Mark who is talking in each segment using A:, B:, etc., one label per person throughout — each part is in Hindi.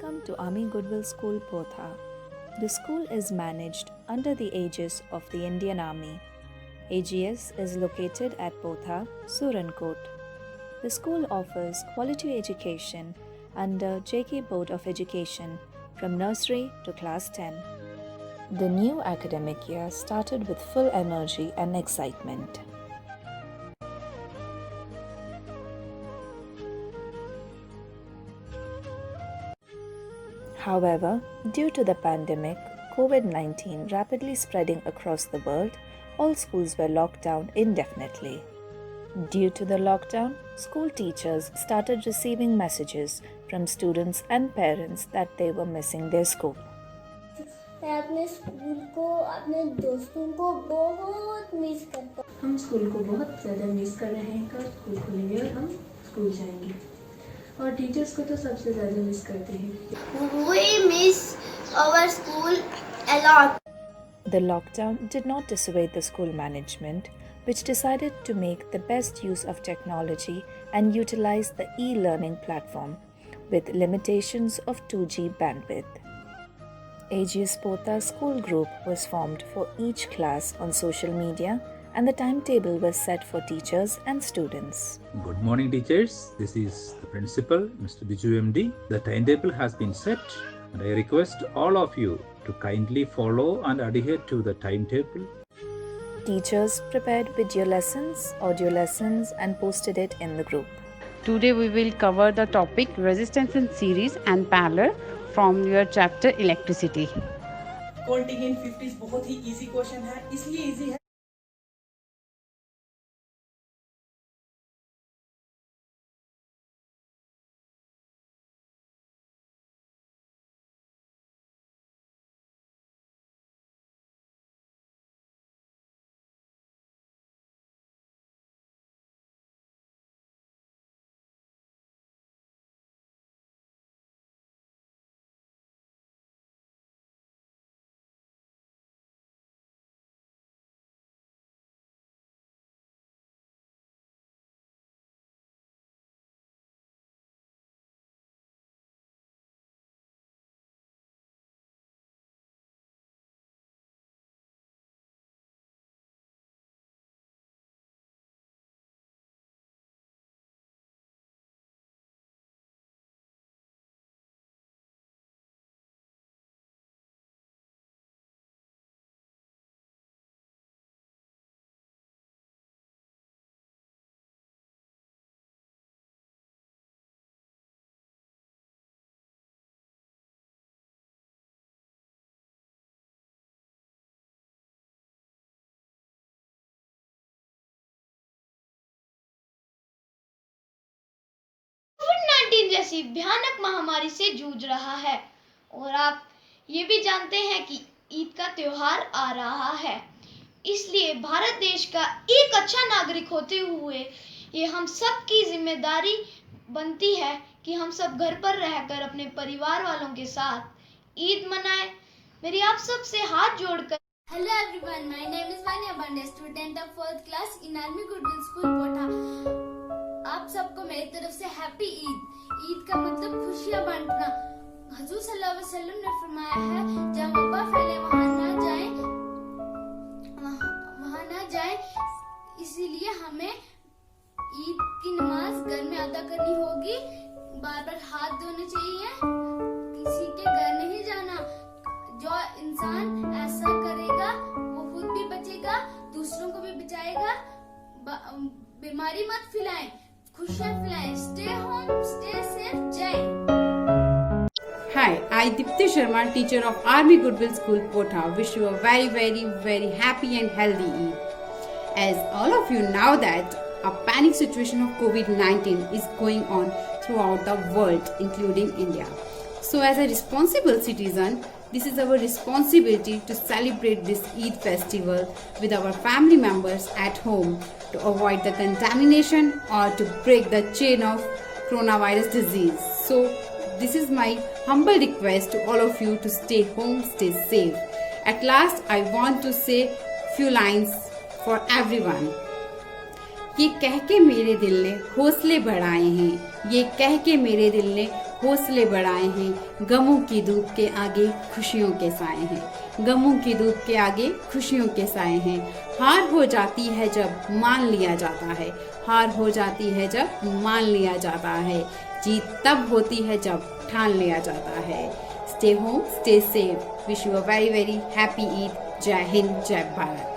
A: Welcome to Army Goodwill School, Potha. The school is managed under the aegis of the Indian Army. AGS is located at Potha, Surankot. The school offers quality education under JK Board of Education from nursery to class 10. The new academic year started with full energy and excitement. However, due to the pandemic, COVID-19 rapidly spreading across the world, all schools were locked down indefinitely. Due to the lockdown, school teachers started receiving messages from students and parents that they were missing their school.
B: मैं अपने स्कूल को, अपने दोस्तों को बहुत मिस करता हूँ।
C: हम स्कूल को बहुत ज़्यादा मिस कर रहे हैं। कब स्कूल खुलेंगे और हम स्कूल जाएंगे। और टीचर्स को तो सबसे ज़्यादा मिस करते हैं।
B: We miss our school a lot.
A: The lockdown did not dissuade the school management, which decided to make the best use of technology and utilize the e-learning platform with limitations of 2G bandwidth. AGS Potha School Group was formed for each class on social media, and the timetable was set for teachers and students.
D: Good morning, teachers. This is the principal, Mr. Biju MD. The timetable has been set, and I request all of you to kindly follow and adhere to the timetable.
A: Teachers prepared video lessons, audio lessons, and posted it in the group.
E: Today we will cover the topic resistance in series and parallel from your chapter electricity.
F: Contingent 50 बहुत ही इजी क्वेश्चन है, इसलिए इजी है
G: कोविड-19 जैसी भयानक महामारी से जूझ रहा है और आप ये भी जानते हैं कि ईद का त्योहार आ रहा है। इसलिए भारत देश का एक अच्छा नागरिक होते हुए ये हम सब की जिम्मेदारी बनती है कि हम सब घर पर रहकर अपने परिवार वालों के साथ ईद मनाएं। मेरी आप सब से हाथ जोड़कर
B: Hello everyone, my name is Vanya Bande, student of 4th class in Army Goodwill School, Potha. आप सबको मेरी तरफ से हैप्पी ईद। ईद का मतलब खुशियाँ बांटना। हजूर सल्लल्लाहु अलैहि वसल्लम ने फरमाया है, जहाँ वबा फैले वहाँ ना जाए। इसीलिए हमें ईद की नमाज घर में अदा करनी होगी। बार बार हाथ धोने चाहिए, किसी के घर नहीं जाना। जो इंसान ऐसा करेगा वो खुद भी बचेगा, दूसरों को भी बचाएगा। बीमारी मत फैलाएं, खुशियाँ फैलाएं। Stay home, stay safe. जय।
E: Hi, I Dipti Sharma, teacher of Army Goodwill School, Potha, wish you a very happy and healthy Eid. As all of you know that a panic situation of COVID-19 is going on throughout the world, including India. So as a responsible citizen, this is our responsibility to celebrate this Eid festival with our family members at home to avoid the contamination or to break the chain of coronavirus disease. So this is my humble request to all of you to stay home, stay safe. At last, I want to say few lines for everyone. ये कह के मेरे दिल ने हौसले बढ़ाए हैं, ये कह के मेरे दिल ने हौसले बढ़ाए हैं। गमों की धूप के आगे खुशियों के साए हैं। गमों की धूप के आगे खुशियों के साए हैं। हार हो जाती है जब मान लिया जाता है। हार हो जाती है जब मान लिया जाता है। जीत तब होती है जब ठान लिया जाता है। Stay home, stay safe. Wish you a very very happy Eid. जय हिंद, जय Bharat.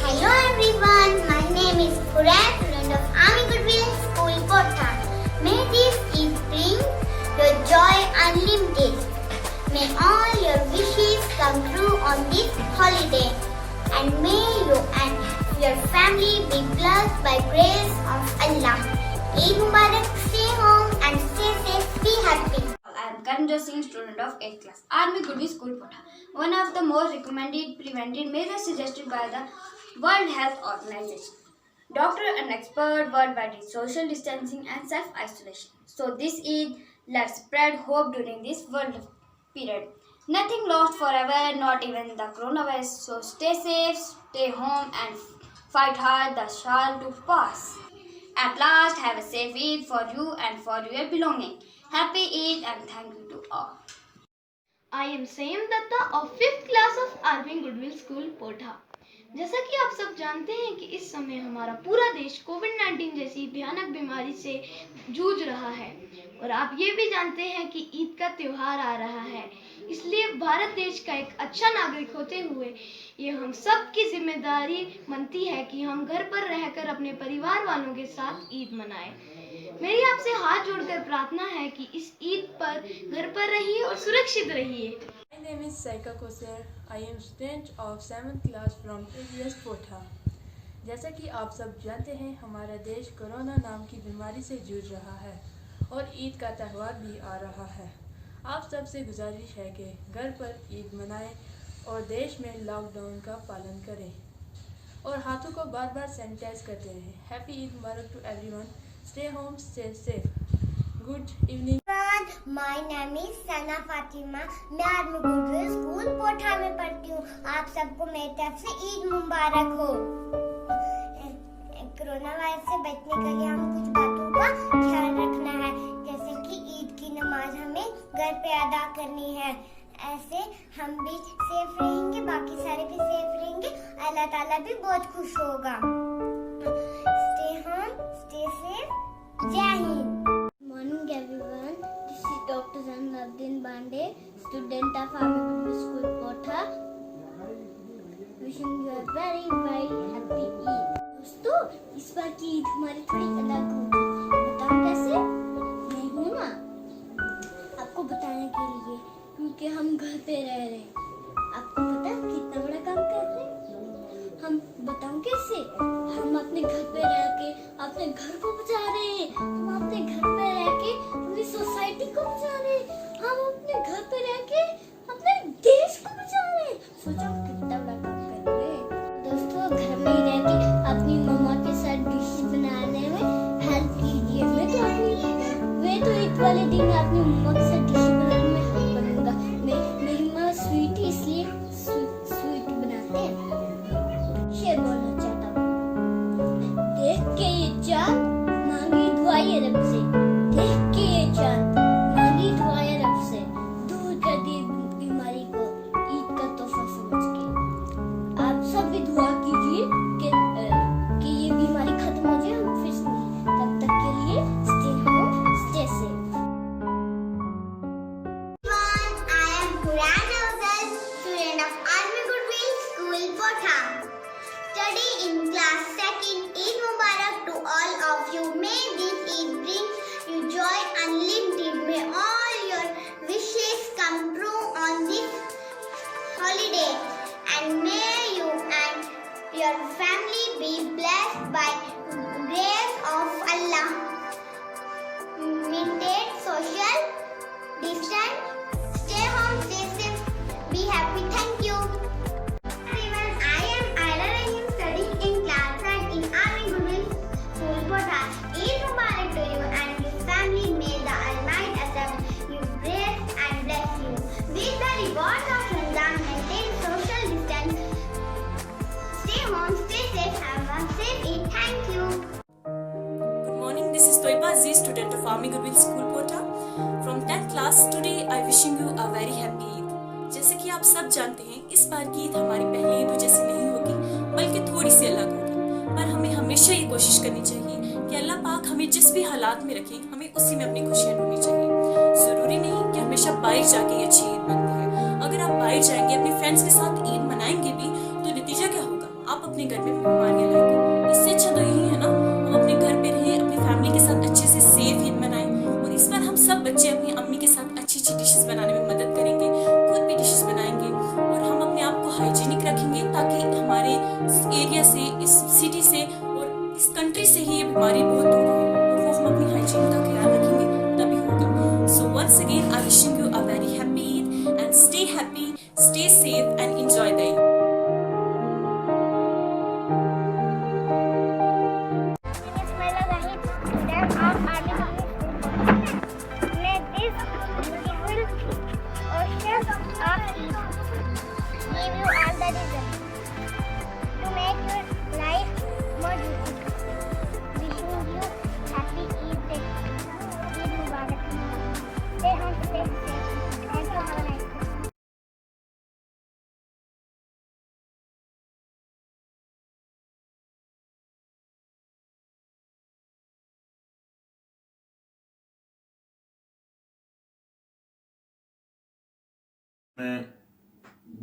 H: Hello everyone, my name is Quran, student of Army Goodwill School, Potha. May this Eid bring your joy unlimited. May all your wishes come true on this holiday, and may you and your family be blessed by grace of Allah. Eid Mubarak, stay home and stay safe, be happy.
B: I am Karanjot Singh, student of 8th class, Army Goodwill School, Potha. One of the most recommended preventive measures suggested by the World Health Organization. Doctor and expert worldwide is social distancing and self-isolation. So this Eid, let's spread hope during this world period. Nothing lost forever, not even the coronavirus. So stay safe, stay home and fight hard the shall to pass. At last, have a safe Eid for you and for your belonging. Happy Eid and thank you to all.
G: I am Sayam Datta of 5th class of Army Goodwill School, Potha. जैसा कि आप सब जानते हैं कि इस समय हमारा पूरा देश कोविड-19 जैसी भयानक बीमारी से जूझ रहा है और आप ये भी जानते हैं कि ईद का त्योहार आ रहा है। इसलिए भारत देश का एक अच्छा नागरिक होते हुए ये हम सब की जिम्मेदारी बनती है कि हम घर पर रहकर अपने परिवार वालों के साथ ईद मनाएं। मेरी आपसे हाथ जोड़कर प्रार्थना है कि इस ईद पर घर पर रहिए और सुरक्षित रहिए।
C: My name is Saika Koser. I am student of 7th class from ABS Potha. जैसा कि आप सब जानते हैं, हमारा देश कोरोना नाम की बीमारी से जूझ रहा है और ईद का त्यौहार भी आ रहा है। आप सब से गुजारिश है कि घर पर ईद मनाएं और देश में लॉकडाउन का पालन करें और हाथों को बार बार सैनिटाइज करते रहें। हैप्पी ईद मुबारक to everyone. Stay home, stay safe. Good evening.
H: My name is Sana Fatima. मैं आर्मी गुडविल स्कूल पोठा में पढ़ती हूँ। आप सबको मेरी तरफ से ईद मुबारक हो। कोरोना वायरस से बचने के लिए हम कुछ बातों का ख्याल रखना है, जैसे कि ईद की नमाज हमें घर पे अदा करनी है। ऐसे हम भी सेफ रहेंगे, बाकी सारे भी सेफ रहेंगे, अल्लाह ताला भी बहुत खुश होगा। Stay home, stay safe. जय Hind.
I: Morning everyone, this is Dr. Zainabdin Bande, student of Army Goodwill School, Potha. Wishing you a very very happy Eid. दोस्तों, इस बार की ईद हमारी थोड़ी अलग होगी। बताऊं कैसे? मैं हूँ ना आपको बताने के लिए, क्योंकि हम घर पे रह रहे हैं। आपको पता है कितना बड़ा काम कर रहे हैं हम? बताऊं कैसे? हम अपने घर पे रह के अपने घर को बचा रहे हैं। हम अपने घर पे रह के अपनी सोसाइटी को बचा रहे हैं। हम अपने घर पे रह के अपने देश को बचा रहे हैं। सोचो कितना बड़ा काम कर रहे हैं। दोस्तों, घर में ही रह के अपनी मम्मा के साथ डिश बनाने में हेल्प कीजिए। मैं तो ईद वाले दिन अपनी मम्मा के साथ डिश बनाने में हेल्प करूंगा। मेरी माँ स्वीट इसलिए स्वीट बनाते हैं। शेर बोलना चाहता हूँ। देख के ये चाँद मांगी दुआ ये रब से। देख के ये चाँद मांगी दुआ ये रब से। दूर कर दी बीमारी को ईद का तोहफा समझ के। आप सब भी दुआ कीजिए कि ये बीमारी खत्म हो जाए, हम फिर से मिलें। तब तक के लिए stay home, stay safe.
H: I am Quran Awzal, student of Army Goodwill School, Potha. Study in class 2nd. Eid Mubarak to all of you. May this Eid bring you joy unlimited. May all your wishes come true on this holiday, and may you and your family be blessed by grace of Allah. Maintain social distance. Stay home, stay safe, be happy. Thank you. Everyone, I am Aira Rahim, studying in class 9 in Army Goodwill School, Potha. Eid Mubarak to you and your family. May the Almighty accept you, bless and bless you. With the rewards of Ramadan, maintain social distance. Stay home, stay safe, have a safe Eid. Thank you.
J: Good morning, this is Toiba Z, student of Army Goodwill School, Potha. today I wishing you a very happy Eid. जैसे कि आप सब जानते हैं, इस बार की ईद हमारी पहली ईद जैसी नहीं होगी, बल्कि थोड़ी सी अलग होगी। पर हमें हमेशा ये कोशिश करनी चाहिए कि अल्लाह पाक हमें जिस भी हालात में रखे, हमें उसी में अपनी खुशियाँ ढूंढनी चाहिए। जरूरी नहीं कि हमेशा बाहर जाके अच्छी ईद बनती है। अगर आप बाहर जाएंगे, अपने फ्रेंड्स के साथ ईद मनाएंगे भी, तो नतीजा क्या होगा? आप अपने घर में बीमारियां लाएंगे। इससे अच्छा तो यही है ना, हम अपने घर पे रहें, अपनी फैमिली के साथ अच्छे से सेफ ईद मनाएं। और इस बार हम सब बच्चे अपनी अम्मी के साथ अच्छी अच्छी डिशेस बनाने में मदद करेंगे, खुद भी डिशेस बनाएंगे, और हम अपने आप को हाइजीनिक रखेंगे ताकि हमारे एरिया से, इस सिटी से और इस कंट्री से ही ये बीमारी बहुत दूर हो, और वो हम अपनी हाइजीन का ख्याल रखेंगे तभी होगा। So once again I wishing you a very happy Eid and stay happy, stay safe and enjoy the Eid.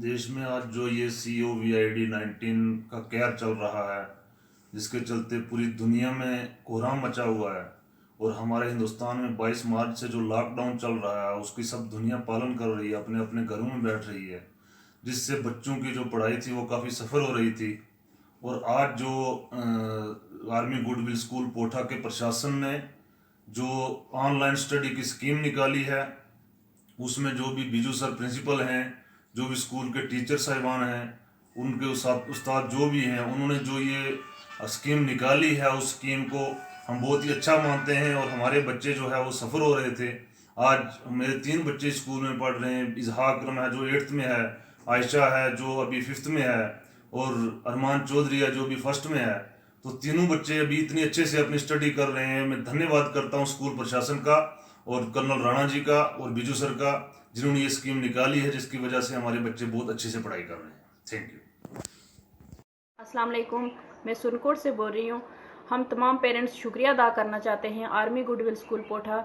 K: देश में आज जो ये COVID-19 का कहर चल रहा है, जिसके चलते पूरी दुनिया में कोहराम मचा हुआ है, और हमारे हिंदुस्तान में 22 मार्च से जो लॉकडाउन चल रहा है उसकी सब दुनिया पालन कर रही है, अपने अपने घरों में बैठ रही है, जिससे बच्चों की जो पढ़ाई थी वो काफ़ी सफ़र हो रही थी। और आज जो आर्मी गुडविल स्कूल पोठा के प्रशासन ने जो ऑनलाइन स्टडी की स्कीम निकाली है, उसमें जो भी बिजू सर प्रिंसिपल हैं, जो भी स्कूल के टीचर साहिबान हैं, उनके उस्ताद जो भी हैं, उन्होंने जो ये स्कीम निकाली है, उस स्कीम को हम बहुत ही अच्छा मानते हैं। और हमारे बच्चे जो है वो सफ़र हो रहे थे। आज मेरे 3 बच्चे स्कूल में पढ़ रहे हैं। इजहाक है जो 8th में है, आयशा है जो अभी 5th में है, और अरमान चौधरी है जो अभी 1st में है। तो तीनों बच्चे अभी इतनी अच्छे से अपनी स्टडी कर रहे हैं। मैं धन्यवाद करता हूँ स्कूल प्रशासन का और कर्नल राणा जी का और बिजू सर का, जिन्होंने ये स्कीम निकाली है, जिसकी वजह से हमारे बच्चे बहुत अच्छे से पढ़ाई कर रहे हैं। Thank you.
L: अस्सलाम वालेकुम, मैं सुरनकोट से बोल रही हूँ। हम तमाम पेरेंट्स शुक्रिया अदा करना चाहते हैं आर्मी गुडविल स्कूल पोठा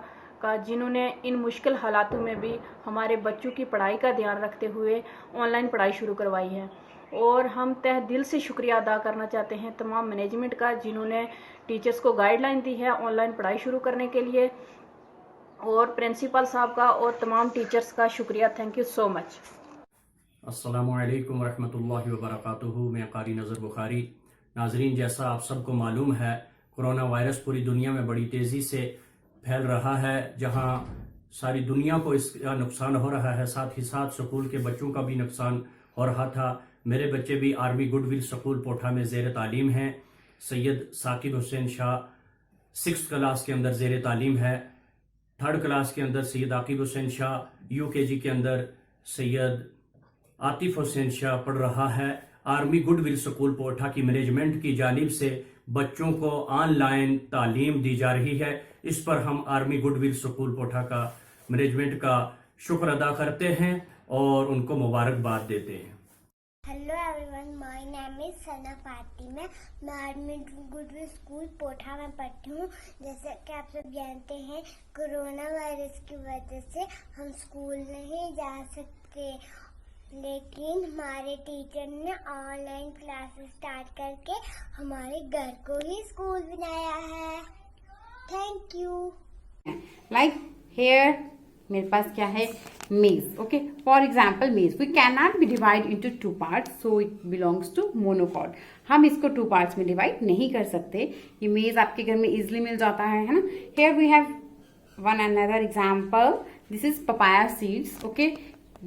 L: का, जिन्होंने इन मुश्किल हालातों में भी हमारे बच्चों की पढ़ाई का ध्यान रखते हुए ऑनलाइन पढ़ाई शुरू करवाई है। और हम तहे दिल से शुक्रिया अदा करना चाहते हैं तमाम मैनेजमेंट का, जिन्होंने टीचर्स को गाइडलाइन दी है ऑनलाइन पढ़ाई शुरू करने के लिए, और प्रिंसिपल साहब का और तमाम टीचर्स का शुक्रिया। Thank you so much.
M: अस्सलामुअलैकुम रहमतुल्लाहि व बरकातुहू। मैं कारी नज़र बुखारी। नाजरीन, जैसा आप सबको मालूम है, कोरोना वायरस पूरी दुनिया में बड़ी तेज़ी से फैल रहा है। जहां सारी दुनिया को इसका नुकसान हो रहा है, साथ ही साथ स्कूल के बच्चों का भी नुकसान हो रहा था। मेरे बच्चे भी आर्मी गुडविल स्कूल पोठा में ज़ेर तालीम हैं। सैयद साकिब हुसैन शाह 6th क्लास के अंदर ज़ेर तालीम है। 3rd क्लास के अंदर सैयद आकिब हुसैन शाह, UKG के अंदर सैयद आतिफ हुसैन शाह पढ़ रहा है। आर्मी गुडविल स्कूल पोठा की मैनेजमेंट की जानिब से बच्चों को ऑनलाइन तालीम दी जा रही है। इस पर हम आर्मी गुडविल स्कूल पोठा का मैनेजमेंट का शुक्र अदा करते हैं और उनको मुबारकबाद देते हैं।
H: Hello everyone, my name is Sana Fatima. मैं आर्मी गुडविल स्कूल पोठा में पढ़ती हूँ। जैसे कि आप सब जानते हैं, कोरोना वायरस की वजह से हम स्कूल नहीं जा सकते, लेकिन हमारे टीचर ने ऑनलाइन क्लासेस स्टार्ट करके हमारे घर को ही स्कूल बनाया है। Thank you.
E: लाइक हेयर मेरे पास क्या है, maize. Okay, for example maize we can not be divide into 2 parts, so it belongs to monocot. हम इसको 2 पार्ट्स में डिवाइड नहीं कर सकते। ये मेज आपके घर में इजिली मिल जाता है ना। Here we have one another example, this is papaya seeds. Okay,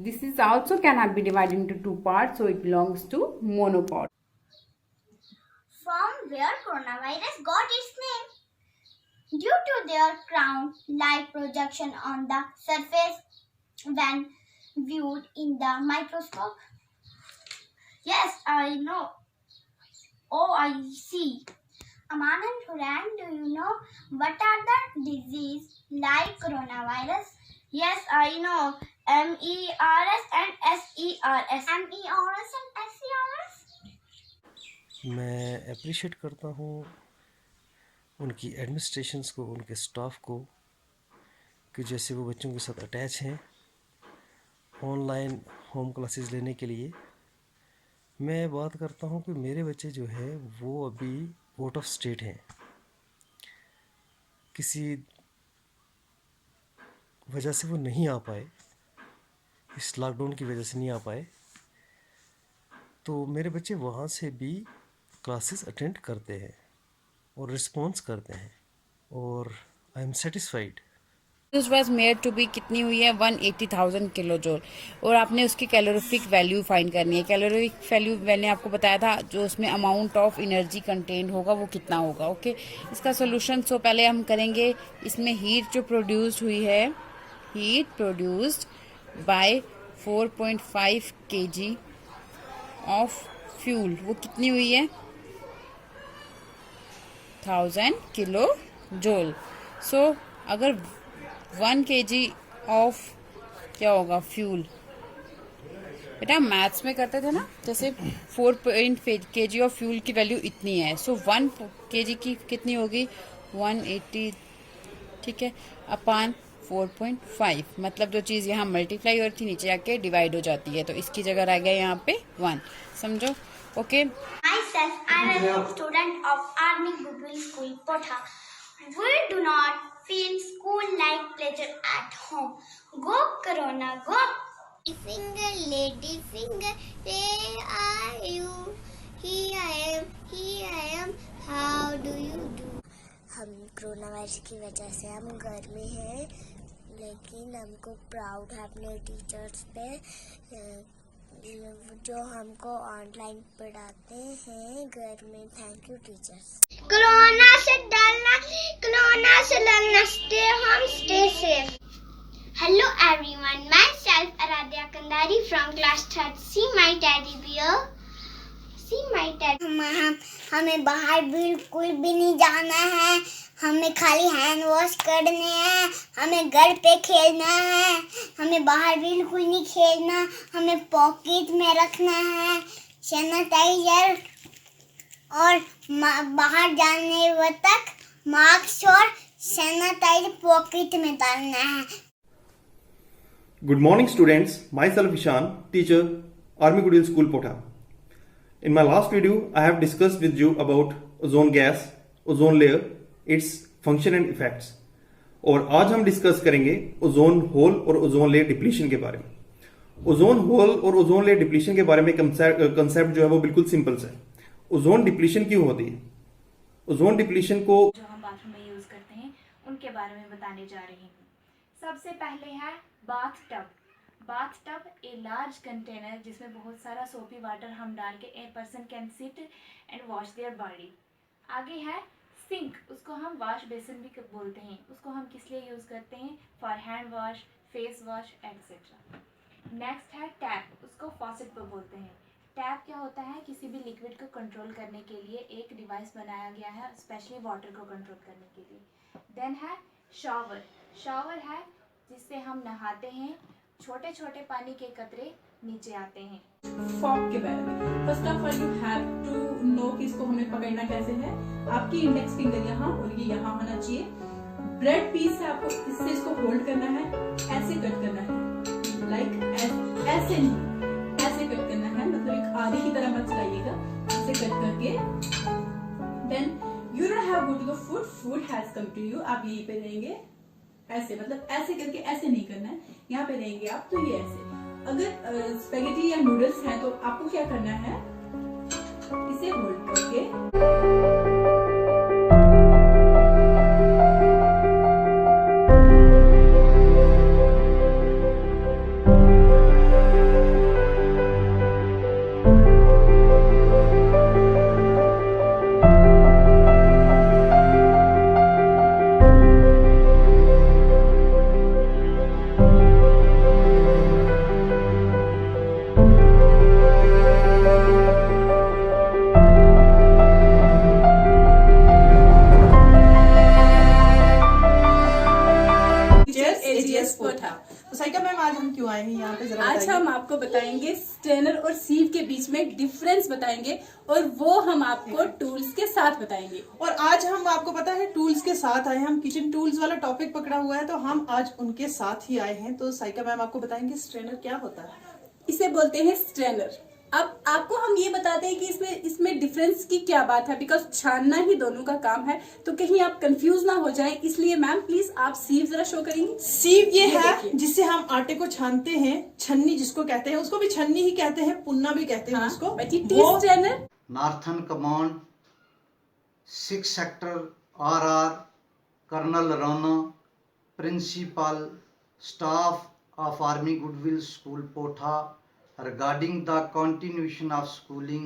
E: this is also cannot be divided into 2 parts, so it belongs to monopod.
H: From where coronavirus got its name? Due to their crown light projection on the surface when viewed in the microscope. Yes, I know. Oh, I see. Aman and Huran, do you know what are the disease like coronavirus?
I: Yes, I know. MERS and SERS. MERS and SERS.
N: मैं अप्रिशिएट करता हूँ उनकी एडमिनिस्ट्रेशंस को, उनके स्टाफ को, कि जैसे वो बच्चों के साथ अटैच हैं ऑनलाइन होम क्लासेस लेने के लिए। मैं बात करता हूँ कि मेरे बच्चे जो है वो अभी आउट ऑफ स्टेट हैं, किसी वजह से वो नहीं आ पाए, इस लॉकडाउन की वजह से नहीं आ पाए, तो मेरे बच्चे वहाँ से भी क्लासेस अटेंड करते हैं और रिस्पॉन्स करते हैं, और I am satisfied.
E: This was made to be कितनी हुई है 180,000 किलो जूल, और आपने उसकी कैलोरीफिक वैल्यू फाइंड करनी है। कैलोरीफिक वैल्यू मैंने आपको बताया था, जो उसमें अमाउंट ऑफ एनर्जी कंटेंट होगा वो कितना होगा। ओके, इसका सोल्यूशन सो पहले हम करेंगे, इसमें हीट जो प्रोड्यूस्ड हुई है, heat produced by 4.5 kg of fuel, वो कितनी हुई है 1000 किलो जूल। सो अगर 1 kg ऑफ क्या होगा फ्यूल, बेटा मैथ्स में करते थे ना, जैसे 4 kg ऑफ फ्यूल की वैल्यू इतनी है, सो 1 kg की कितनी होगी 180, ठीक है, अपान 4.5, मतलब जो चीज़ यहाँ मल्टीप्लाई हो रही थी नीचे आके डिवाइड हो जाती है, तो इसकी जगह रह गया यहाँ पे 1, समझो। Okay,
H: Myself, I am a student of Army Goodwill School, Potha. We do not feel school-like pleasure at home. Go Corona, go! Finger, lady finger, where are you? Here I am, how do you do? हम कोरोना वायरस की वजह से हम घर में हैं, लेकिन हमको प्राउड है अपने टीचर्स पे जो हमको ऑनलाइन पढ़ाते हैं घर में। Thank you teachers. कोरोना से लड़ना, stay home, stay safe. Hello everyone, myself Aaradhya Kandari from class 3rd। See my teddy bear, see my teddy. हमें बाहर बिल्कुल भी नहीं जाना है, हमें खाली हैंड वॉश करने हैं, हमें घर पे खेलना है, हमें बाहर बिल्कुल नहीं खेलना, हमें पॉकेट में रखना है सैनिटाइजर, और बाहर जाने वक्त तक मास्क और सैनिटाइजर पॉकेट में डालना है।
O: Good morning students, myself Ishan, teacher, Army Goodwill School, Potha. In my last video, I have discussed with you about ozone gas, ozone layer, its function and effects. और आज हम डिस्कस करेंगे ओजोन होल और ओजोन लेयर डिप्लीशन के बारे में। ओजोन होल और ओजोन लेयर डिप्लीशन के बारे में कंसेप्ट जो है वो बिल्कुल सिंपल सा है। ओजोन डिप्लीशन क्यों होती है? ओजोन डिप्लीशन को
P: जो हम बाथरूम में यूज करते हैं उनके बारे में बताने जा रही हूँ। सबसे पहले है bath tub. Bath tub a large container जिसमें बहुत सारा सोपी वाटर हम डाल के a person can sit and wash their body. आगे है सिंक, उसको हम वॉश बेसिन भी बोलते हैं। उसको हम किस लिए यूज़ करते हैं? For hand wash, face wash etcetera. Next है टैप, उसको फॉसेट पर बोलते हैं। टैप क्या होता है? किसी भी लिक्विड को कंट्रोल करने के लिए एक डिवाइस बनाया गया है स्पेशली वाटर को कंट्रोल करने के लिए। देन है शॉवर। शॉवर है जिससे हम नहाते हैं, छोटे छोटे पानी के कतरे नीचे आते हैं।
F: फॉक के बारे में first of all you have to know कि इसको हमें पकड़ना कैसे है। आपकी इंडेक्स फिंगर यहाँ और ये यहाँ होना चाहिए। ब्रेड पीस है, आपको इससे इसको होल्ड करना है, ऐसे कट करना है, लाइक ऐसे नहीं, ऐसे कट करना है, मतलब एक आधी की तरह मत चलाइएगा, ऐसे कट करके then you don't have go to the food, food has come to you. आप यहीं पे रहेंगे ऐसे, मतलब ऐसे करके, ऐसे नहीं करना है, यहाँ पे रहेंगे आप, तो ये ऐसे। अगर स्पेगेटी या नूडल्स हैं तो आपको क्या करना है, इसे होल्ड करके हम क्यों आए हैं यहाँ पे, जरा
Q: आज
F: बताइए।
Q: हम आपको बताएंगे स्ट्रेनर और सीव के बीच में डिफरेंस बताएंगे और वो हम आपको टूल्स के साथ बताएंगे।
F: और आज हम आपको पता है टूल्स के साथ आए हैं, हम किचन टूल्स वाला टॉपिक पकड़ा हुआ है तो हम आज उनके साथ ही आए हैं। तो साइका मैम आपको बताएंगे स्ट्रेनर क्या होता है।
Q: इसे बोलते हैं स्ट्रेनर। अब आपको हम ये बताते हैं कि इसमें डिफरेंस की क्या बात है, बिकॉज छानना ही दोनों का काम है, तो कहीं आप कंफ्यूज ना हो जाएं, इसलिए मैम प्लीज आप सीव जरा शो करेंगी।
F: सीव ये है जिससे हम आटे को छानते हैं, छन्नी जिसको कहते हैं, उसको भी छन्नी ही कहते हैं, पुन्ना भी कहते हैं उसको।
Q: Strainer
R: northern command 6 sector RR colonel Rana principal staff of Army Goodwill School Potha regarding the continuation of schooling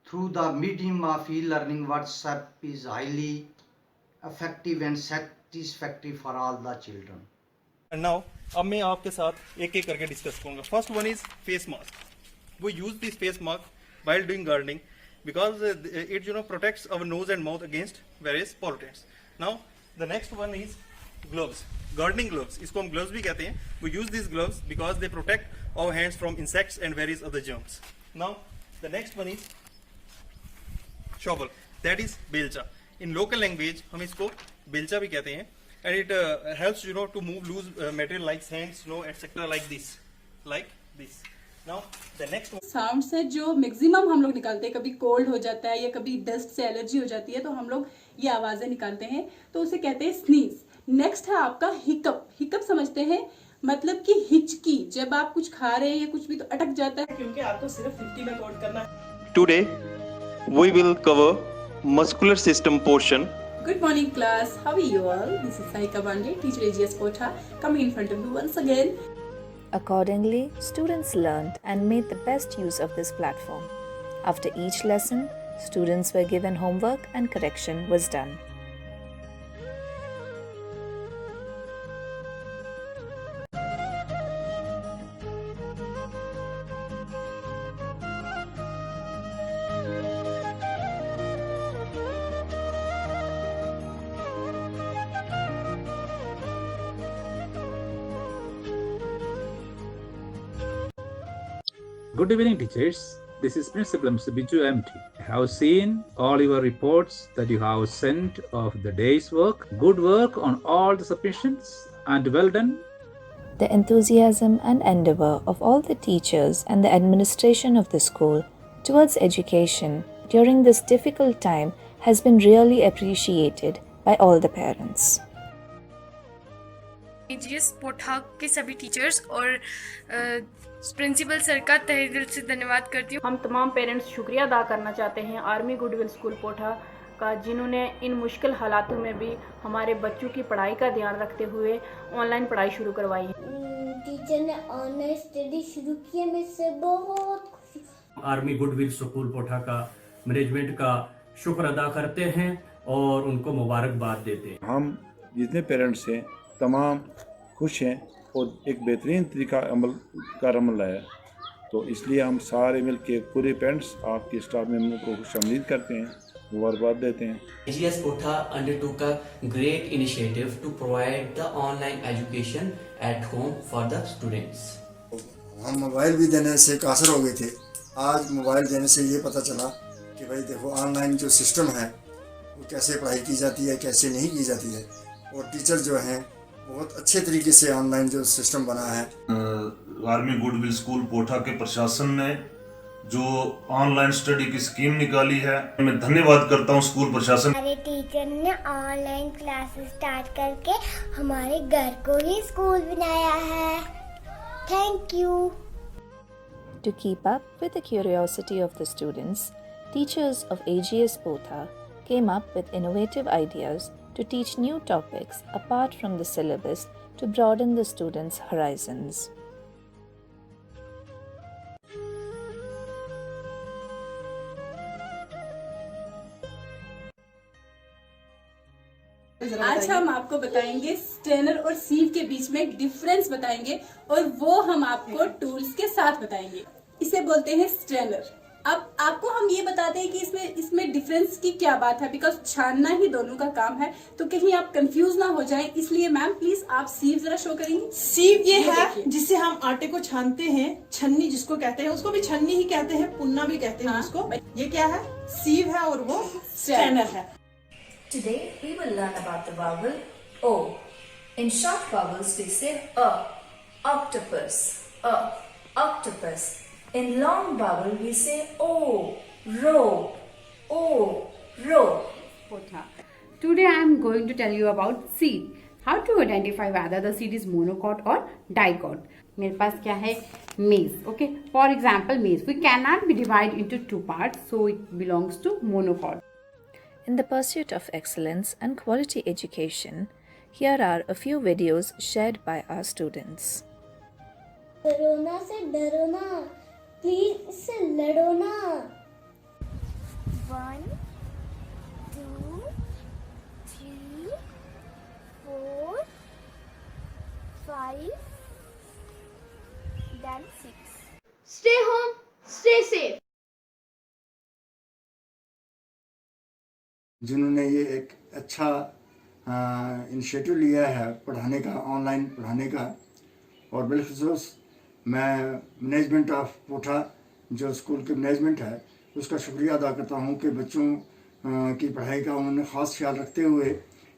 R: through the medium of e-learning. WhatsApp is highly effective and satisfactory for all the children.
O: And now अब मैं आपके साथ एक एक करके डिस्कस करूंगा। First one is face mask. We use this face mask while doing gardening because it protects our nose and mouth against various pollutants. Now the next one is gloves, gardening gloves, इसको हम gloves भी कहते हैं। We use these gloves because they protect our hands from insects and various other germs. Now the next one is shovel, that is belcha. In local language हम इसको belcha भी कहते हैं and it helps to move loose material like sands, etc. like this. Now the next one,
Q: sound से जो मैक्सिमम हम लोग निकालते हैं, कभी कोल्ड हो जाता है या कभी डस्ट से एलर्जी हो जाती है तो हम लोग ये आवाजें निकालते हैं, तो उसे कहते हैं स्नीज। नेक्स्ट है आपका हिकअप। हिकअप समझते हैं, मतलब कि हिचकी, जब आप कुछ खा रहे हैं या कुछ भी तो अटक जाता है।
F: क्योंकि आपको सिर्फ 50 में कोड करना है।
O: today we will cover muscular system portion.
Q: Good morning class, how are you all? This is Saika Bande, teacher AGS Potha, coming in front of you once again.
A: Accordingly, students learned and made the best use of this platform. After each lesson, students were given homework and correction was done.
D: Good evening, teachers. This is Principal Mr. Biju MT. I have seen all your reports that you have sent of the day's work. Good work on all the submissions and well done.
A: The enthusiasm and endeavor of all the teachers and the administration of the school towards education during this difficult time has been really appreciated by all the parents.
S: AGS पोठा के सभी टीचर्स और प्रिंसिपल सर का तहे दिल से धन्यवाद करती हूँ।
L: हम तमाम पेरेंट्स शुक्रिया अदा करना चाहते हैं आर्मी गुडविल स्कूल पोठा का, जिन्होंने इन मुश्किल हालातों में भी हमारे बच्चों की पढ़ाई का ध्यान रखते हुए ऑनलाइन पढ़ाई शुरू करवाई है।
I: टीचर ने ऑनलाइन स्टडी शुरू की है, मैं इससे बहुत खुशी।
M: आर्मी गुडविल स्कूल पोठा का मैनेजमेंट का शुक्र अदा करते हैं और उनको मुबारकबाद देते हैं।
T: हम जितने पेरेंट्स हैं तमाम खुश हैं और एक बेहतरीन तरीका अमल लाया, तो इसलिए हम सारे मिल के पूरे पेरेंट्स आपके स्टाफ मेंबरों को खुशामदीद करते हैं, मुबारकबाद देते हैं।
U: AGS Potha undertook a great initiative to provide the online education at home for the students.
V: हम मोबाइल भी देने से कासर हो गए थे, आज मोबाइल देने से ये पता चला कि भाई देखो ऑनलाइन जो सिस्टम है वो कैसे पढ़ाई की जाती है, कैसे नहीं की जाती है, और टीचर जो हैं बहुत अच्छे तरीके से ऑनलाइन जो सिस्टम बना है।
K: आर्मी गुडविल स्कूल पोठा के प्रशासन ने जो ऑनलाइन स्टडी की स्कीम निकाली है, मैं धन्यवाद करता हूं स्कूल प्रशासन।
H: हमारे टीचर ने ऑनलाइन क्लासेस स्टार्ट करके हमारे घर को ही स्कूल बनाया है। Thank you.
A: To keep up with the curiosity of the students, teachers of AGS Potha came up with innovative ideas to teach new topics apart from the syllabus to broaden the students' horizons.
Q: आज हम आपको बताएंगे स्ट्रेनर और सीव के बीच में डिफरेंस बताएंगे और वो हम आपको टूल्स के साथ बताएंगे। इसे बोलते हैं स्ट्रेनर। अब आपको हम ये बताते हैं कि इसमें डिफरेंस की क्या बात है, बिकॉज छानना ही दोनों का काम है, तो कहीं आप कंफ्यूज ना हो जाएं, इसलिए मैम प्लीज आप सीव जरा शो करेंगी।
B: सीव ये है जिससे हम आटे को छानते हैं, छन्नी जिसको कहते हैं, उसको भी छन्नी ही कहते हैं, पुन्ना भी कहते हैं उसको। ये क्या है? सीव है और वो स्ट्रेनर है।
G: Today we will learn about the vowel O. In short vowels we say a, octopus, a, octopus. In long vowel we say O, row, O, row.
E: Today I am going to tell you about seed. How to identify whether the seed is monocot or dicot. मेरे पास क्या है? maize. Okay. For example, maize. We cannot be divided into two parts, so it belongs to monocot.
A: In the pursuit of excellence and quality education, here are a few videos shared by our students.
I: Corona से डरो ना, प्लीज इससे लड़ो ना। 1 2 3 4 5 then 6. Stay home, stay safe.
V: जिन्होंने ये एक अच्छा इनिशिएटिव लिया है पढ़ाने का, ऑनलाइन पढ़ाने का, और बिलखुसूस मैं मैनेजमेंट ऑफ पोठा जो स्कूल के मैनेजमेंट है उसका शुक्रिया अदा करता हूँ कि बच्चों की पढ़ाई का उन्होंने ख़ास ख्याल रखते हुए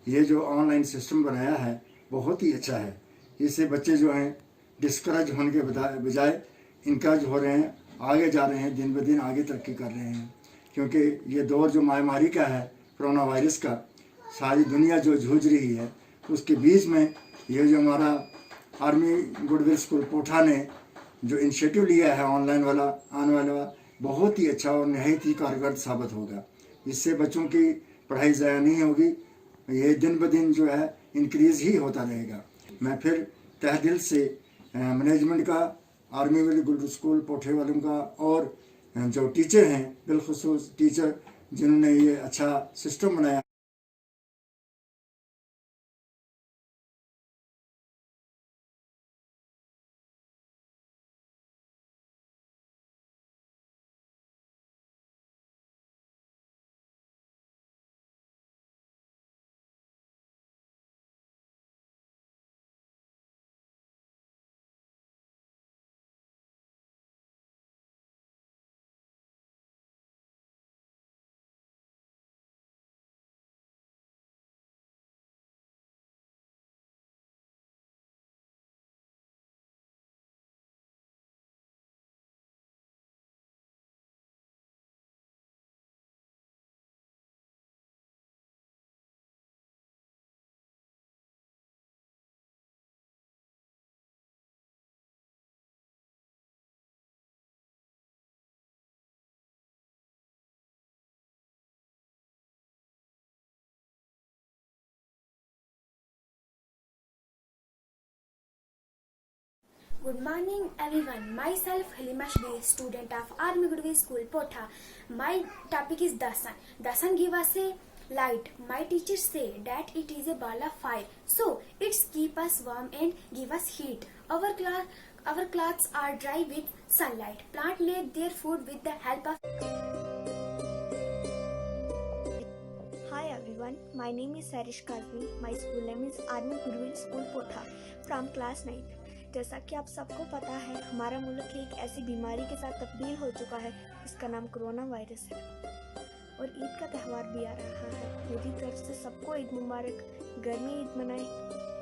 V: ये जो ऑनलाइन सिस्टम बनाया है बहुत ही अच्छा है। इससे बच्चे जो हैं डिस्करेज होने के बजाय इनकरेज हो रहे हैं, आगे जा रहे हैं, दिन ब दिन आगे तरक्की कर रहे हैं, क्योंकि ये दौर जो महामारी का है, कोरोना वायरस का, सारी दुनिया जो जूझ रही है, उसके बीच में ये जो हमारा आर्मी गुडविल स्कूल पोठा ने जो इनिशिएटिव लिया है ऑनलाइन वाला, आने वाला, बहुत ही अच्छा और नहायत ही कारगर साबित होगा। इससे बच्चों की पढ़ाई ज़ाया नहीं होगी, ये दिन ब दिन जो है इंक्रीज़ ही होता रहेगा। मैं फिर तहे दिल से मैनेजमेंट का, आर्मी गुडविल स्कूल पोठे वालों का, और जो टीचर हैं, बिलखुसूस टीचर जिन्होंने ये अच्छा सिस्टम बनाया।
W: Good morning everyone. Myself Halimash Bey, student of Army Goodwill School Potha. My topic is the sun. The sun gives us a light. My teachers say that it is a ball of fire. So it's keep us warm and give us heat. Our clothes are dry with sunlight. Plants lay their food with the help of.
X: Hi everyone. My name is Sarish Kazmi. My school name is Army Goodwill School Potha from class 9. जैसा कि आप सबको पता है, हमारा मुल्क एक ऐसी बीमारी के साथ तब्दील हो चुका है जिसका नाम कोरोना वायरस है, और ईद का त्यौहार भी आ रहा है। मेरी तरफ से सबको ईद मुबारक। घर में ईद मनाएं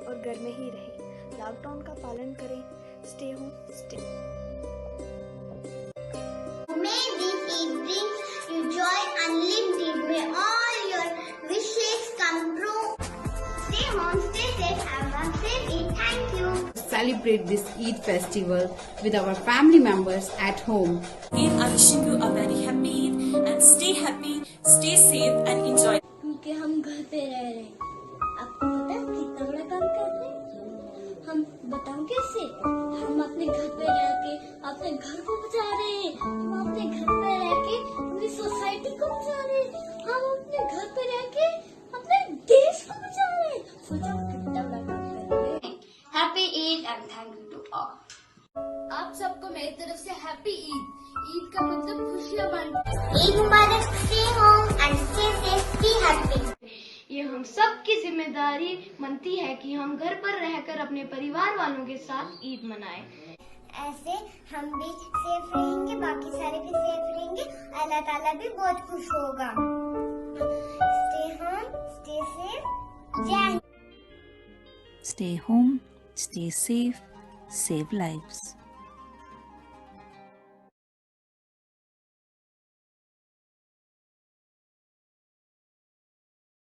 X: और घर में ही रहें। लॉकडाउन का पालन करें। Stay home, stay.
H: May this Eid bring you joy unlimited. May all your wishes come true. Stay home, stay safe, have a safe Eid. Thank you.
E: Celebrate this Eid festival with our family members at home.
J: Again, I wishing you a very happy Eid and stay happy, stay safe and enjoy.
I: क्योंकि हम घर पे रह रहे हैं, आपको पता है कितना बड़ा काम कर रहे हैं हम? बताऊं कैसे? हम अपने घर पे रह के अपने घर को बचा रहे हैं, हम अपने घर पे रह के अपनी सोसाइटी को बचा रहे हैं, हम अपने घर पे रह के अपने देश को बचा रहे हैं। सोचो कितना बड़ा काम कर रहे हैं।
H: Happy Eid and thank you to all.
I: आप सबको मेरी तरफ से हैप्पी ईद। ईद का मतलब खुशियाँ बांटना।
H: Eid Mubarak. Stay home and stay safe, be happy.
I: ये हम सब की जिम्मेदारी बनती है कि हम घर पर रहकर अपने परिवार वालों के साथ ईद मनाएं।
H: ऐसे हम भी सेफ रहेंगे, बाकी सारे भी सेफ रहेंगे, अल्लाह ताला भी बहुत खुश होगा। स्टे होम, स्टे सेफ, जय Hind.
A: Stay home, stay safe, save lives.